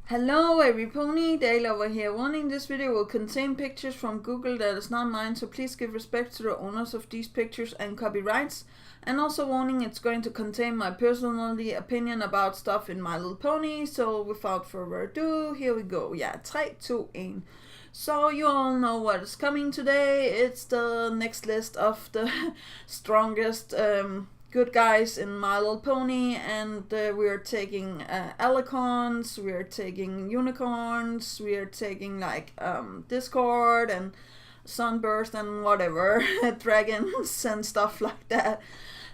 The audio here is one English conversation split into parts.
Hello everypony, Dale over here. Warning, this video will contain pictures from Google that is not mine, so please give respect to the owners of these pictures and copyrights. And also warning, it's going to contain my personal opinion about stuff in My Little Pony, so without further ado, here we go. Yeah, 3, 2, 1. So you all know what is coming today. It's the next list of the strongest good guys in My Little Pony, and we are taking alicorns, we are taking unicorns, we are taking like Discord and Sunburst and whatever, dragons and stuff like that.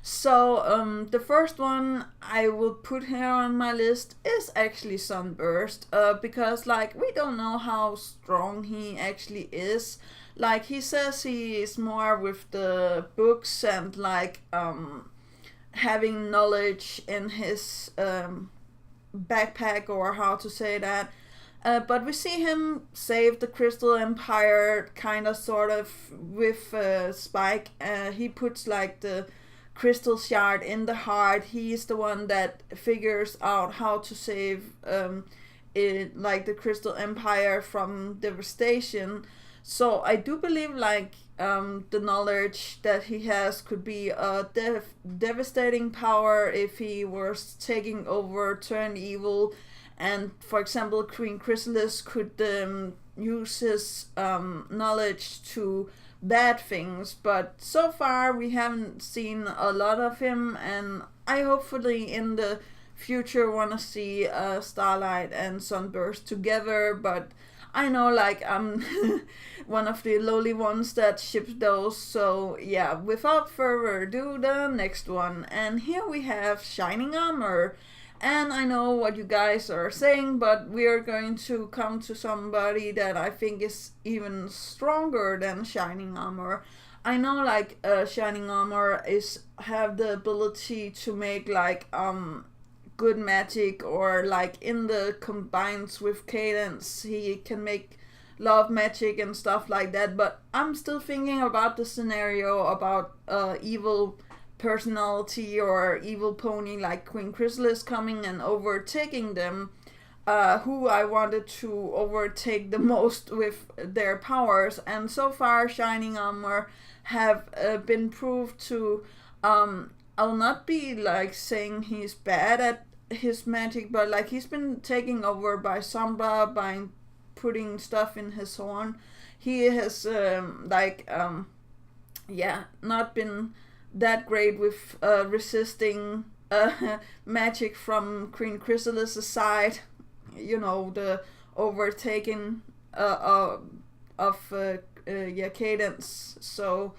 So the first one I will put here on my list is actually Sunburst, because like we don't know how strong he actually is. Like he says he is more with the books and like having knowledge in his backpack, or how to say that. But we see him save the Crystal Empire, kind of, sort of, with Spike. He puts like the crystal shard in the heart. He is the one that figures out how to save like the Crystal Empire from devastation. So I do believe like the knowledge that he has could be a devastating power if he was taking over, turn evil, and for example Queen Chrysalis could use his knowledge to bad things. But so far we haven't seen a lot of him, and I hopefully in the future want to see Starlight and Sunburst together. But I know like I'm one of the lowly ones that ships those. So yeah, without further ado, the next one. And here we have Shining Armor. And I know what you guys are saying, but we are going to come to somebody that I think is even stronger than Shining Armor. I know like Shining Armor have the ability to make like good magic, or like in the combines with Cadance he can make love magic and stuff like that. But I'm still thinking about the scenario about evil personality or evil pony like Queen Chrysalis coming and overtaking them, who I wanted to overtake the most with their powers. And so far Shining Armor have been proved to I'll not be like saying he's bad at his magic, but like he's been taken over by Sombra by putting stuff in his horn. He has not been that great with resisting magic from Queen Chrysalis' side. You know, the overtaking of Cadance. So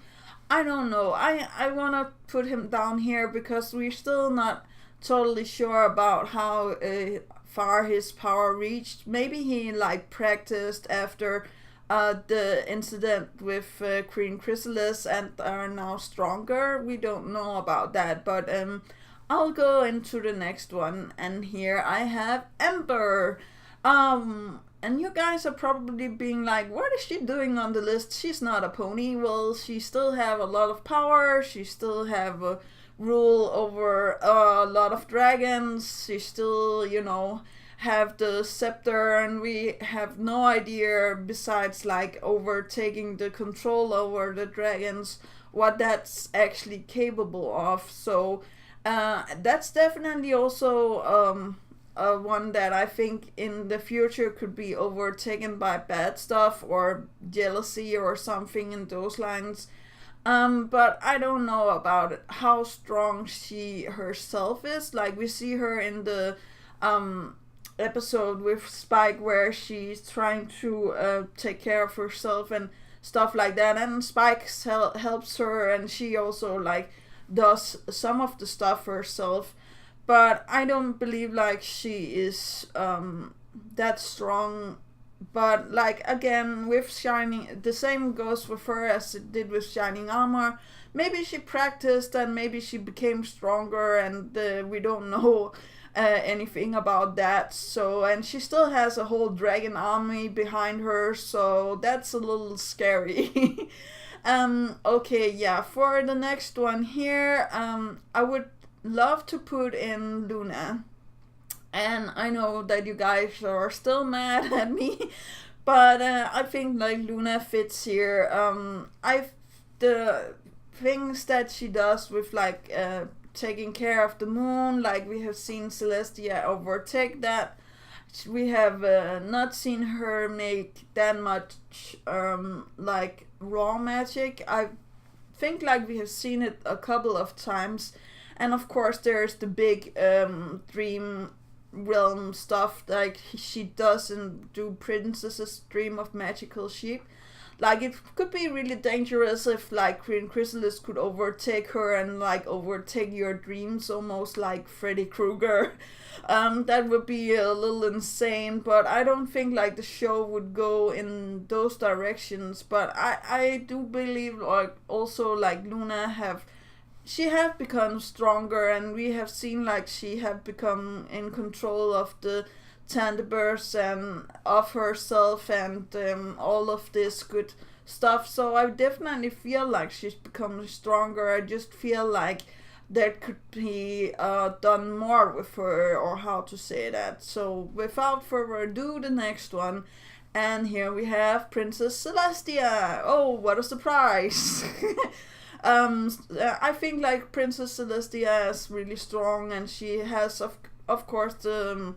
I don't know. I wanna put him down here because we're still not totally sure about how far his power reached. Maybe he like practiced after the incident with Queen Chrysalis and are now stronger. We don't know about that, but I'll go into the next one. And here I have Ember. And you guys are probably being like, what is she doing on the list? She's not a pony. Well, she still have a lot of power. She still have a rule over a lot of dragons. She still, you know, have the scepter, and we have no idea, besides like overtaking the control over the dragons, what that's actually capable of. So that's definitely also one that I think in the future could be overtaken by bad stuff or jealousy or something in those lines. But I don't know about how strong she herself is. Like we see her in the episode with Spike where she's trying to take care of herself and stuff like that, and Spike helps her, and she also like does some of the stuff herself. But I don't believe like she is that strong. But like again with Shining, the same goes with her as it did with Shining Armor. Maybe she practiced and maybe she became stronger, and we don't know anything about that. So, and she still has a whole dragon army behind her, so that's a little scary. Okay, yeah, for the next one here, I would love to put in Luna. And I know that you guys are still mad at me, but I think like Luna fits here. The things that she does with like taking care of the moon, like we have seen Celestia overtake that. We have not seen her make that much like raw magic. I think like we have seen it a couple of times, and of course there's the big dream realm stuff, like she doesn't do Princess's Dream of Magical Sheep. Like it could be really dangerous if like Queen Chrysalis could overtake her and like overtake your dreams, almost like Freddy Krueger. That would be a little insane, but I don't think like the show would go in those directions. But I do believe like also like Luna have become stronger, and we have seen like she have become in control of the Thunderbirds and of herself and all of this good stuff. So I definitely feel like she's become stronger. I just feel like there could be done more with her, or how to say that. So without further ado, the next one. And here we have Princess Celestia. Oh, what a surprise! I think like Princess Celestia is really strong, and she has of course the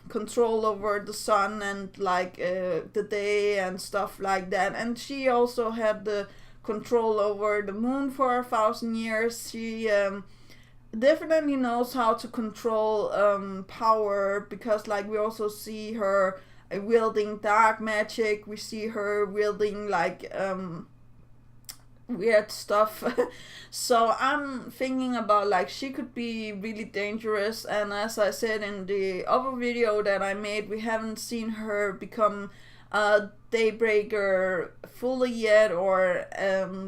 control over the sun and like the day and stuff like that. And she also had the control over the moon for 1,000 years. She definitely knows how to control power, because like we also see her wielding dark magic. We see her wielding like weird stuff. So I'm thinking about like she could be really dangerous. And as I said in the other video that I made, we haven't seen her become a Daybreaker fully yet, or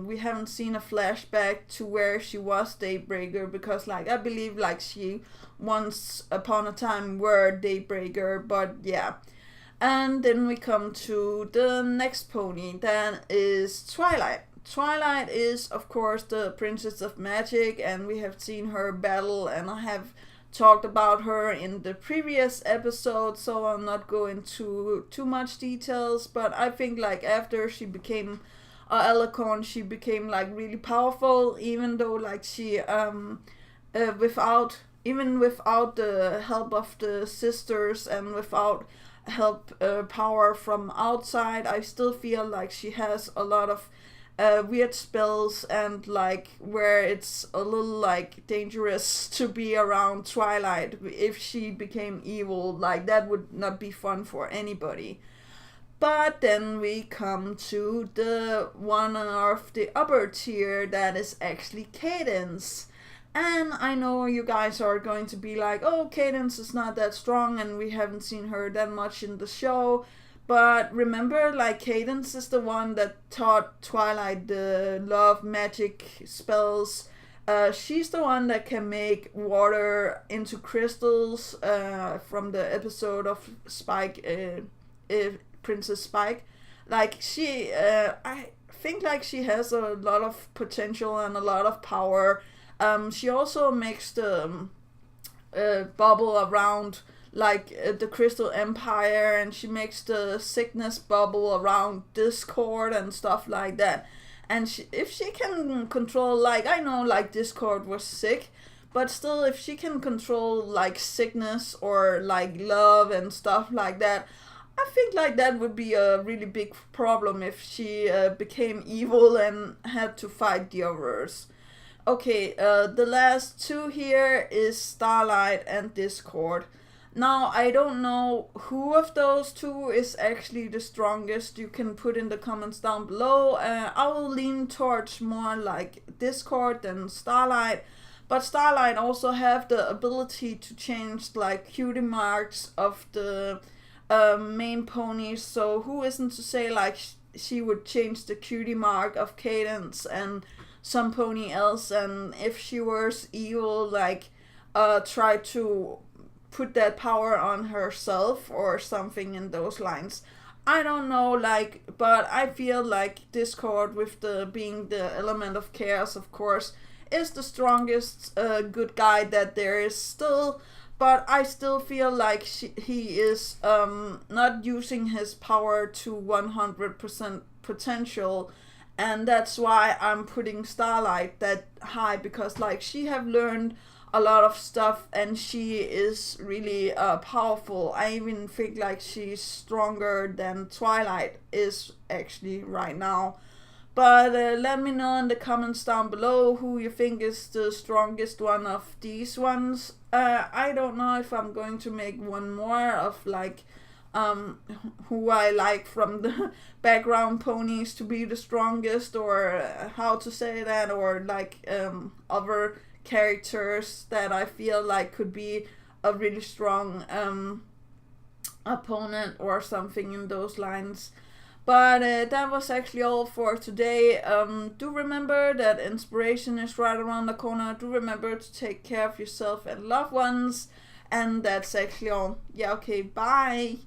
we haven't seen a flashback to where she was Daybreaker, because like I believe like she once upon a time were Daybreaker. But yeah. And then we come to the next pony, that is Twilight. Twilight is of course the Princess of Magic, and we have seen her battle, and I have talked about her in the previous episode, so I'll not go into too much details. But I think like after she became Alicorn, she became like really powerful, even though like she without the help of the sisters and without help power from outside, I still feel like she has a lot of weird spells, and like where it's a little like dangerous to be around Twilight. If she became evil, like that would not be fun for anybody. But then we come to the one of the upper tier, that is actually Cadance. And I know you guys are going to be like, oh, Cadance is not that strong and we haven't seen her that much in the show. But remember, like Cadance is the one that taught Twilight the love magic spells. She's the one that can make water into crystals from the episode of Spike, Princess Spike. Like I think like she has a lot of potential and a lot of power. She also makes the bubble around like the Crystal Empire, and she makes the sickness bubble around Discord and stuff like that. And if she can control, like I know like Discord was sick, but still if she can control like sickness or like love and stuff like that, I think like that would be a really big problem if she became evil and had to fight the others. Okay, the last two here is Starlight and Discord. Now, I don't know who of those two is actually the strongest. You can put in the comments down below. I will lean towards more like Discord than Starlight. But Starlight also have the ability to change like cutie marks of the main ponies. So who isn't to say like she would change the cutie mark of Cadance and some pony else. And if she was evil, like try to put that power on herself or something in those lines. I don't know, like, but I feel like Discord, with the being the element of chaos, of course, is the strongest good guy that there is. Still, but I still feel like he is not using his power to 100% potential, and that's why I'm putting Starlight that high, because like she have learned a lot of stuff and she is really powerful. I even think like she's stronger than Twilight is actually right now. But let me know in the comments down below who you think is the strongest one of these ones. I don't know if I'm going to make one more of like who I like from the background ponies to be the strongest, or how to say that, or like other characters that I feel like could be a really strong opponent or something in those lines. But that was actually all for today. Do remember that inspiration is right around the corner. Do remember to take care of yourself and loved ones. And that's actually all. Yeah, okay, bye.